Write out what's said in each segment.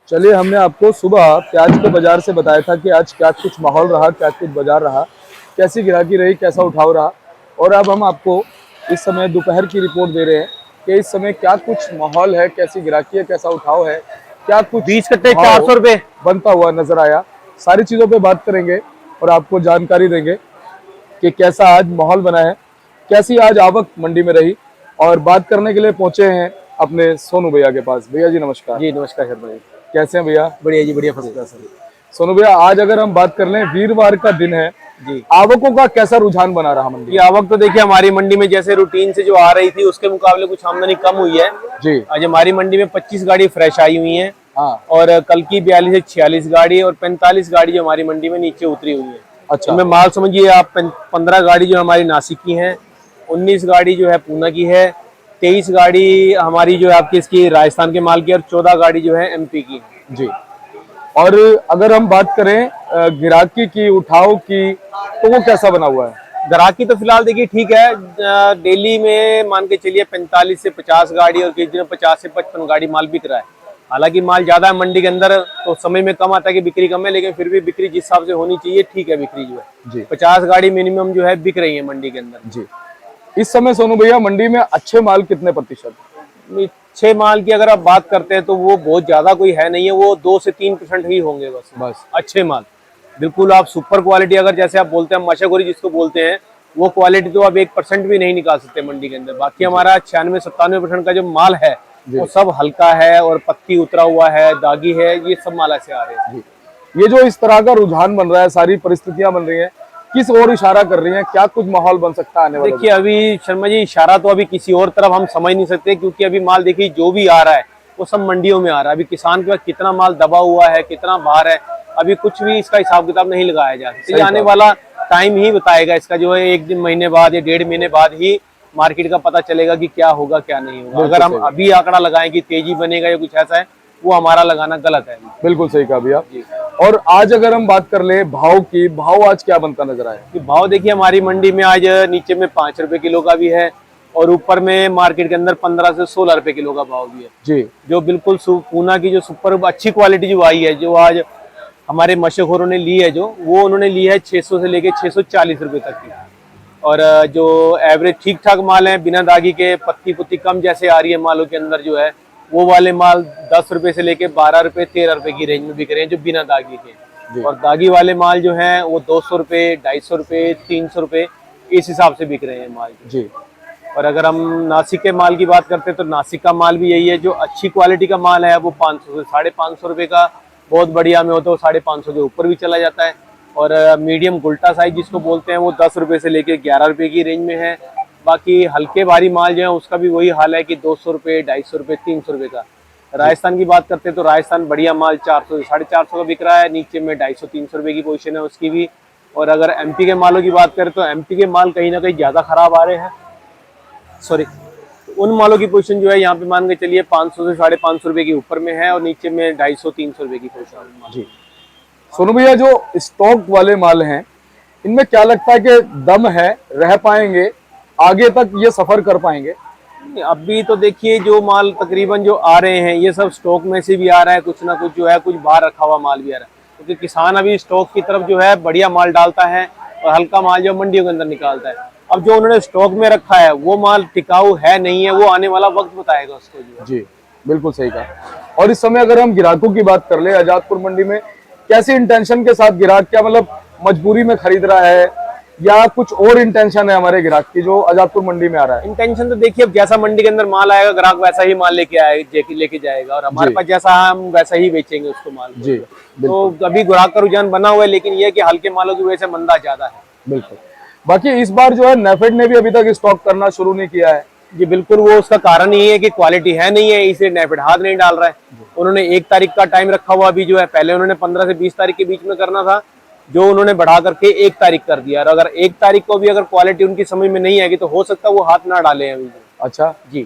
चलिए, हमने आपको सुबह प्याज के बाजार से बताया था कि आज क्या कुछ माहौल रहा, क्या कुछ बाजार रहा, कैसी ग्राहकी रही, कैसा उठाव रहा। और अब हम आपको इस समय दोपहर की रिपोर्ट दे रहे हैं कि इस समय क्या कुछ माहौल है, कैसी ग्राहकी है, कैसा उठाव है, क्या कुछ 20 कट्टे भाव 400 रुपए। बनता हुआ नजर आया। सारी चीजों पे बात करेंगे और आपको जानकारी देंगे कि कैसा आज माहौल बना है, कैसी आज आवक मंडी में रही। और बात करने के लिए पहुंचे हैं अपने सोनू भैया के पास। भैया जी नमस्कार। जी नमस्कार शर्मा जी। कैसे हैं भैया? बढ़िया जी, बढ़िया, फर्स्ट क्लास। सोनू भैया, आज अगर हम बात कर लें, वीरवार का दिन है, जी, आवकों का कैसा रुझान बना रहा मंडी ये आवक तो देखिए हमारी मंडी में जैसे रूटीन से जो आ रही थी उसके मुकाबले कुछ आमदनी कम हुई है। जी? आज हमारी मंडी में 25 गाड़ी फ्रेश आई हुई है हाँ। और कल की 42 से 46 गाड़ी और 45 गाड़ी जो हमारी मंडी में नीचे उतरी हुई है। अच्छा। इनमें माल समझिए आप 15 गाड़ी जो हमारी नासिक की है, 19 गाड़ी जो है पूना की है, 23 गाड़ी हमारी जो है आपकी इसकी राजस्थान के माल की और 14 गाड़ी जो है एमपी की है। जी। और अगर हम बात करें ग्राहकी की, उठाव की, तो वो कैसा बना हुआ है? ग्राहकी तो फिलहाल देखिए ठीक है। डेली में मान के चलिए 45 से 50 गाड़ी और किसी दिन 50 से 55 गाड़ी माल बिक रहा है। हालांकि माल ज्यादा है मंडी के अंदर तो समय में कम आता है कि बिक्री कम है, लेकिन फिर भी बिक्री जिस हिसाब से होनी चाहिए ठीक है बिक्री जो है। जी। 50 गाड़ी मिनिमम जो है बिक रही है मंडी के अंदर। जी। इस समय सोनू भैया मंडी में अच्छे माल कितने प्रतिशत? अच्छे माल की अगर आप बात करते हैं तो वो बहुत ज्यादा कोई है नहीं है, वो 2 से 3% ही होंगे बस अच्छे माल। बिल्कुल आप सुपर क्वालिटी अगर जैसे आप बोलते हैं मशागोरी जिसको बोलते हैं, वो क्वालिटी तो आप 1% भी नहीं निकाल सकते मंडी के अंदर। बाकी हमारा 96-97% का जो माल है वो सब हल्का है और पत्ती उतरा हुआ है, दागी है, ये सब माल ऐसे आ रहे हैं। ये जो इस तरह का रुझान बन रहा है, सारी परिस्थितियां बन रही हैं, किस ओर इशारा कर रही हैं? क्या कुछ माहौल बन सकता है आने वाले? देखिए अभी शर्मा जी इशारा तो अभी किसी और तरफ हम समझ नहीं सकते, क्योंकि अभी माल देखिए जो भी आ रहा है वो सब मंडियों में आ रहा है। अभी किसान के पास कितना माल दबा हुआ है, कितना बाहर है, अभी कुछ भी इसका हिसाब किताब नहीं लगाया जा सकता। ये आने वाला टाइम ही बताएगा इसका, जो है 1 दिन महीने बाद या 1.5 महीने बाद ही मार्केट का पता चलेगा कि क्या होगा क्या नहीं होगा। अगर हम अभी आंकड़ा लगाएं कि तेजी बनेगा या कुछ ऐसा है, वो हमारा लगाना गलत है। बिल्कुल सही कहा भैया। और आज अगर हम बात कर ले भाव की, भाव आज क्या बनता नजर आया? कि भाव देखिए हमारी मंडी में आज नीचे में 5 रुपए किलो का भी है और ऊपर में मार्केट के अंदर 15 से 16 रुपए किलो का भाव भी है। जी। जो बिल्कुल पूना की जो सुपर अच्छी क्वालिटी जो आई है, जो आज हमारे मशहूरों ने ली है, जो वो उन्होंने ली है 600 से लेके 640 रुपए तक की। और जो एवरेज ठीक ठाक माल है बिना दागी के, पत्ती पुत्ती कम जैसे आ रही है मालों के अंदर जो है, वो वाले माल 10 रुपए से लेके 12 रुपए 13 रुपए की रेंज में बिक रहे हैं जो बिना दागी के। और दागी वाले माल जो है वो 200 रुपए, 250 रुपए, 300 रुपए इस हिसाब से बिक रहे हैं माल जी। और अगर हम नासिक के माल की बात करते हैं तो नासिक का माल भी यही है, जो अच्छी क्वालिटी का माल है वो 500 से 550 रुपए का, बहुत बढ़िया में हो तो 550 के ऊपर भी चला जाता है। और मीडियम गुल्टा साइज जिसको बोलते हैं वो 10 रुपए से लेके 11 रुपए की रेंज में है। बाकी हल्के भारी माल जो है उसका भी वही हाल है कि 200 रुपए, 250 रुपए, 300 रुपए का। राजस्थान की बात करते हैं तो राजस्थान बढ़िया माल 400 से 450 का बिक रहा है, नीचे में 250-300 रुपए की पोजीशन है उसकी भी। और अगर एमपी के मालों की बात करें तो एमपी के माल कहीं ना कहीं ज्यादा खराब आ रहे हैं। सॉरी, उन मालों की पोजीशन जो है यहाँ पे मान के चलिए 500 से 550 रुपए के ऊपर में है और नीचे में 250-300 रुपए की पोजीशन जी। सोनू भैया, जो स्टॉक वाले माल हैं, इनमें क्या लगता है कि दम है, रह पाएंगे, आगे तक ये सफर कर पाएंगे? अभी तो देखिए जो माल तकरीबन जो आ रहे हैं ये सब स्टॉक में से भी आ रहा है, कुछ ना कुछ जो है कुछ बाहर रखा हुआ माल भी आ रहा है, क्योंकि किसान अभी स्टॉक की तरफ जो है बढ़िया माल डालता है और हल्का माल जो मंडियों के अंदर निकालता है। अब जो उन्होंने स्टॉक में रखा है वो माल टिकाऊ है नहीं है, वो आने वाला वक्त बताएगा उसको जो। जी बिल्कुल सही कहा। और इस समय अगर हम ग्राहकों की बात कर ले, आजादपुर मंडी में कैसी इंटेंशन के साथ ग्राहक, क्या मतलब मजबूरी में खरीद रहा है या कुछ और इंटेंशन है हमारे ग्राहक की जो आजादपुर मंडी में आ रहा है? इंटेंशन तो देखिए अब जैसा मंडी के अंदर माल आएगा ग्राहक वैसा ही माल लेके जाएगा और हमारे पास जैसा हम वैसा ही बेचेंगे उसको माल जी। तो अभी ग्राहक का रुझान बना हुआ है, लेकिन ये कि हल्के मालों की वजह से मंदा ज्यादा है। बिल्कुल। बाकी इस बार जो है नेफेड ने भी अभी तक स्टॉक करना शुरू नहीं किया है जी। बिल्कुल, वो उसका कारण ही है कि क्वालिटी है नहीं है, इसलिए नेफेड हाथ नहीं डाल रहा है। उन्होंने 1 तारीख का टाइम रखा हुआ अभी जो है, पहले उन्होंने 15 से 20 तारीख के बीच में करना था, जो उन्होंने बढ़ा करके 1 तारीख कर दिया। और अगर 1 तारीख को भी अगर क्वालिटी उनकी समझ में नहीं आएगी तो हो सकता है वो हाथ ना डाले अभी। अच्छा जी।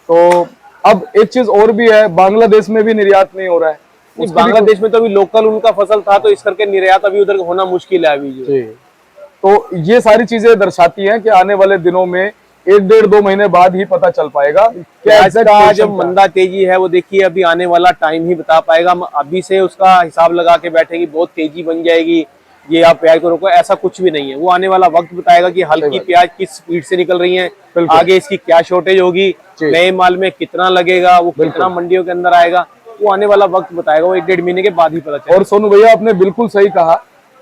तो अब एक चीज और भी है, बांग्लादेश में भी निर्यात नहीं हो रहा है। बांग्लादेश में तो अभी लोकल उनका फसल था, तो इस करके निर्यात अभी उधर होना मुश्किल है अभी जो। तो ये सारी चीजें दर्शाती हैं कि आने वाले दिनों में एक डेढ़ 2 महीने बाद ही पता चल पाएगा कि प्याज exact का position जो क्या है। मंदा तेजी है वो देखिए अभी आने वाला टाइम ही बता पाएगा। हम अभी से उसका हिसाब लगा के बैठेंगे बहुत तेजी बन जाएगी, ये आप प्याज को रोको, ऐसा कुछ भी नहीं है। वो आने वाला वक्त बताएगा कि हल्की बात। प्याज किस स्पीड से निकल रही है, बिल्कुल। आगे इसकी क्या शॉर्टेज होगी, जी। नए माल में कितना लगेगा, वो कितना मंडियों के अंदर आएगा, वो आने वाला वक्त बताएगा। वो 1 डेढ़ महीने के बाद ही पता चलेगा। और सोनू भैया आपने बिल्कुल सही कहा,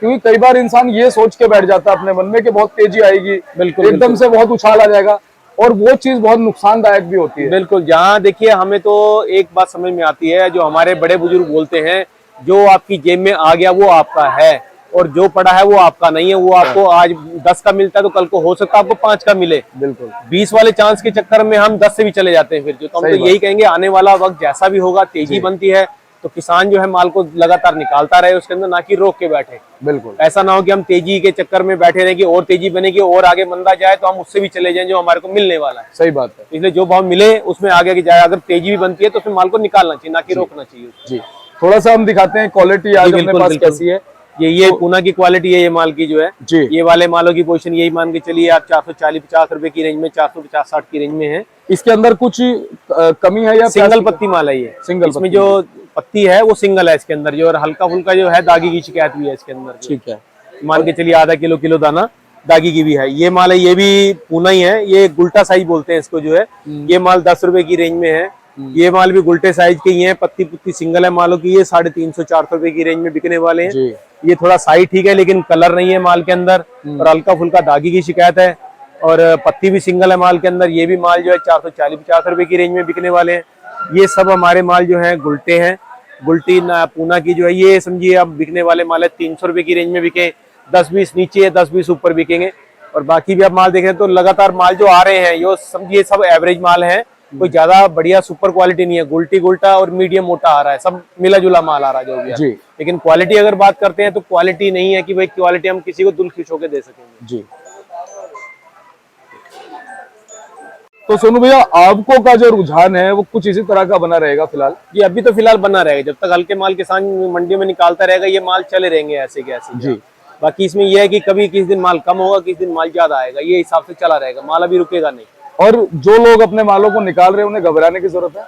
क्योंकि कई बार इंसान ये सोच के बैठ जाता है अपने मन में कि बहुत तेजी आएगी, बिल्कुल, एकदम बिल्कुल। से बहुत उछाल आ जाएगा, और वो चीज बहुत नुकसानदायक भी होती है। बिल्कुल, जहाँ देखिए हमें तो एक बात समझ में आती है, जो हमारे बड़े बुजुर्ग बोलते हैं, जो आपकी जेब में आ गया वो आपका है, और जो पड़ा है वो आपका नहीं है। वो आपको आज 10 का मिलता है तो कल को हो सकता है आपको 5 का मिले। बिल्कुल 20 वाले चांस के चक्कर में हम 10 से भी चले जाते हैं फिर। जो तो हम सही तो यही कहेंगे, आने वाला वक्त जैसा भी होगा, तेजी बनती है तो किसान जो है माल को लगातार निकालता रहे उसके अंदर, ना कि रोक के बैठे। बिल्कुल ऐसा ना हो कि हम तेजी के चक्कर में बैठे रहे कि और तेजी बनेगी और आगे मंदा जाए तो हम उससे भी चले जाएं जो हमारे को मिलने वाला है। सही बात है इसलिए जो भाव मिले उसमें आगे की जाए। अगर तेजी भी बनती है तो उसमें माल को निकालना चाहिए, ना कि रोकना चाहिए। जी। थोड़ा सा हम दिखाते हैं क्वालिटी आज अपने बिल्कुल, पास बिल्कुल। कैसी है। ये पूना की क्वालिटी है, ये माल की जो है, जी। ये वाले मालों की पोजीशन यही मान के चलिए आप 440-50 रुपए की रेंज में, 450-60 की रेंज में है। इसके अंदर कुछ कमी है या सिंगल पत्ती माल है ये। सिंगल इसमें पत्ती जो पत्ती है वो सिंगल है इसके अंदर जो, और हल्का फुल्का जो है दागी की शिकायत भी है इसके अंदर। ठीक है। मान के चलिए आधा किलो दाना दागी की भी है। ये माल है, ये भी पूना ही है, ये गुल्टा साइज बोलते हैं इसको जो है। ये माल 10 रुपए की रेंज में है। ये माल भी गुल्टे साइज के ही है, पत्ती पुत्ती सिंगल है मालों की। ये 350-400 रुपए की रेंज में बिकने वाले हैं। जी। ये थोड़ा साइज ठीक है लेकिन कलर नहीं है माल के अंदर, और हल्का फुल्का दागी की शिकायत है, और पत्ती भी सिंगल है माल के अंदर। ये भी माल जो है 440-50 रुपए की रेंज में बिकने वाले हैं। ये सब हमारे माल जो है गुल्टे हैं। गुल्टी पूना की जो है, ये समझिए अब बिकने वाले माल है 300 रुपए की रेंज में बिके, 10-20 नीचे है, 10-20 ऊपर बिकेंगे। और बाकी भी आप माल देख रहे हैं तो लगातार माल जो आ रहे हैं यो समझिए सब एवरेज माल है, कोई ज्यादा बढ़िया सुपर क्वालिटी नहीं है। गुल्टी गुल्टा और मीडियम मोटा आ रहा है, सब मिला जुला माल आ रहा है जो भी है। जी। लेकिन क्वालिटी अगर बात करते हैं तो क्वालिटी नहीं है कि भाई क्वालिटी हम किसी को दिल खुश होकर दे सकेंगे। जी। तो सोनू भैया आपको का जो रुझान है वो कुछ इसी तरह का बना रहेगा फिलहाल? जी, अभी तो फिलहाल बना रहेगा, जब तक हल्के माल किसान मंडियों में निकालता रहेगा ये माल चले रहेंगे ऐसे के ऐसे। जी। बाकी इसमें यह है कि कभी किस दिन माल कम होगा, किस दिन माल ज्यादा आएगा, ये हिसाब से चला रहेगा, माल अभी रुकेगा नहीं। और जो लोग अपने मालों को निकाल रहे हैं उन्हें घबराने की जरूरत है?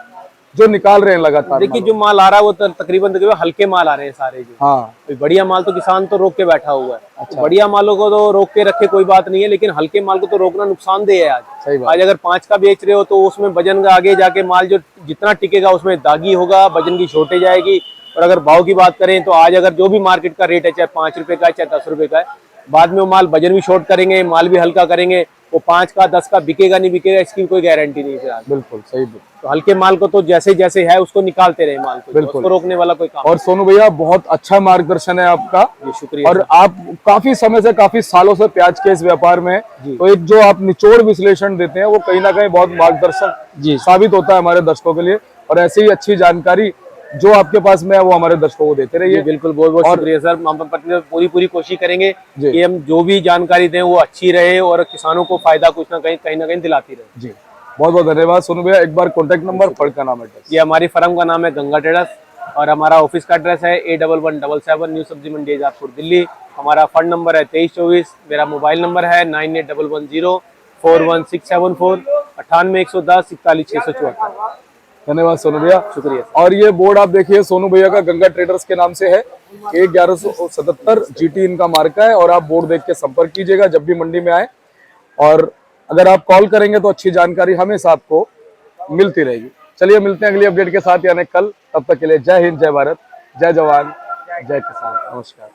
जो निकाल रहे हैं लगातार देखिए जो माल आ रहा है वो तकरीबन हल्के माल आ रहे हैं सारे जो। हाँ कोई बढ़िया माल तो किसान तो रोक के बैठा हुआ है। अच्छा। बढ़िया मालों को तो रोक के रखे कोई बात नहीं है, लेकिन हल्के माल को तो रोकना नुकसानदेह है आज। सही बात। आज अगर 5 का बेच रहे हो तो उसमें वजन का आगे जाके माल जो जितना टिकेगा उसमें दागी होगा, वजन की शॉर्टेज आएगी। और अगर भाव की बात करें तो आज अगर जो भी मार्केट का रेट है, चाहे 5 रुपए का है चाहे 10 रुपए का है, बाद में वो माल वजन भी शॉर्ट करेंगे, माल भी हल्का करेंगे, वो 5 का 10 का बिकेगा नहीं बिकेगा इसकी कोई गारंटी नहीं है। बिल्कुल सही। तो हल्के माल को तो जैसे जैसे है उसको निकालते रहे माल को, बिल्कुल। उसको रोकने वाला कोई काम। और सोनू भैया बहुत अच्छा मार्गदर्शन है आपका। जी शुक्रिया। और आप काफी समय से, काफी सालों से प्याज के इस व्यापार में, तो एक जो आप निचोड़ विश्लेषण देते हैं वो कहीं ना कहीं बहुत मार्गदर्शक साबित होता है हमारे दर्शकों के लिए। और ऐसी ही अच्छी जानकारी जो आपके पास में है वो हमारे दर्शकों को देते रहिए। बिल्कुल, बहुत बहुत शुक्रिया सर। हम पूरी कोशिश करेंगे कि हम जो भी जानकारी दें वो अच्छी रहे और किसानों को फायदा कुछ ना कहीं दिलाती रहे। जी बहुत बहुत धन्यवाद सोनू भैया। एक बार कॉन्टेक्ट नंबर, फर्म का नाम, एड्रेस। ये हमारी फर्म का नाम है गंगा ट्रेडर्स और हमारा ऑफिस का एड्रेस है A1177 न्यू सब्जी मंडी आजादपुर दिल्ली। हमारा फंड नंबर है 2324। मेरा मोबाइल नंबर है 9811041674 98 110 41 674। धन्यवाद सोनू भैया, शुक्रिया। और ये बोर्ड आप देखिए सोनू भैया का गंगा ट्रेडर्स के नाम से है, 1177 GT इनका मार्का है। और आप बोर्ड देख के संपर्क कीजिएगा जब भी मंडी में आए। और अगर आप कॉल करेंगे तो अच्छी जानकारी हमेशा आपको मिलती रहेगी। चलिए मिलते हैं अगली अपडेट के साथ यानी कल। तब तक के लिए जय हिंद, जय भारत, जय जवान, जय किसान। नमस्कार।